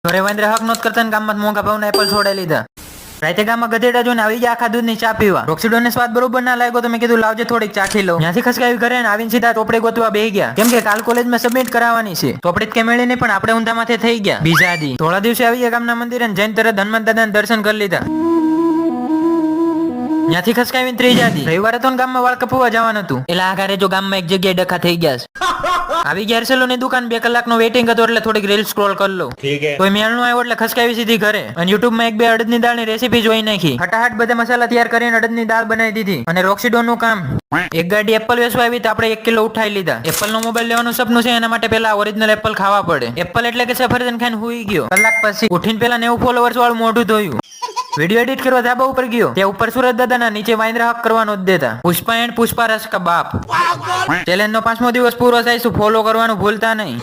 ઘરે વાંદરા હક નોત કરતા ગામમાં મોંઘા ભાવના એપલ છોડાઈ લીધા. રાતે ગામમાં ગધેડા જોઈને આવી ગયા આખા દૂધની ચા પીવા. રોક્સીડોને સ્વાદ બરોબર ના લાગ્યો તો મેં કીધું લાવજે થોડીક ચાખી લઉં. ત્યાંથી ખસકાવી ઘરે આવીને સીધા ચોપડે ગોતવા બેહી ગયા, કેમ કે કાલ કોલેજમાં સબમિટ કરાવવાની છે. ચોપડી કે મેળીને પણ આપણે ઊંધા માથે થઈ ગયા. બીજા દી થોડા દિવસે આવી ગયા ગામના મંદિરે જૈન તરત હનુમાન દાદાના દર્શન કરી લીધા. ત્યાંથી ખસકાવીને ત્રીજા દી રવિવારે તો ગામમાં વાળ કપવા જવાનું હતું. એટલે આ ઘરે જો ગામમાં એક જગ્યાએ ડખા થઈ ગયા છે. આવી ગયા હેરસેલોની દુકાન 2 કલાકનો વેઇટિંગ હતો એટલે થોડીક રીલ સ્ક્રોલ કરી લો. કોઈ મેળનો આવ્યો એટલે ખસકાવી સીધી ઘરે અને યુટ્યુબમાં 1-2 અડદની દાળની રેસીપી જોઈ નાખી. હટાહટ બધા મસાલા તૈયાર કરીને અડદની દાળ બનાવી દીધી. અને રોક્સીડોનનું કામ, એક ગાડી એપલ વેચવા આવી તો આપણે 1 કિલો ઉઠાઈ લીધા. એપલ નો મોબાઈલ લેવાનું સપનું છે, એના માટે પેલા ઓરિજિનલ એપલ ખાવા પડે. એપલ એટલે કે સફરજન ખાઈને હુઈ ગયો. કલાક પછી ઉઠીને પેલા 90 ફોલોવર્સ વાળું મોઢું ધોયું. વિડીયો એડિટ કરવા ધાબા ઉપર ગયો, ત્યાં ઉપર સુરત દાદાના, નીચે વાંદરા હક કરવાનો જ દેતા. પુષ્પા એન્ડ પુષ્પા રસ કા બાપ. ચેલેન્જ નો 5મો દિવસ પૂરો થાય, ફોલો કરવાનું ભૂલતા નહીં.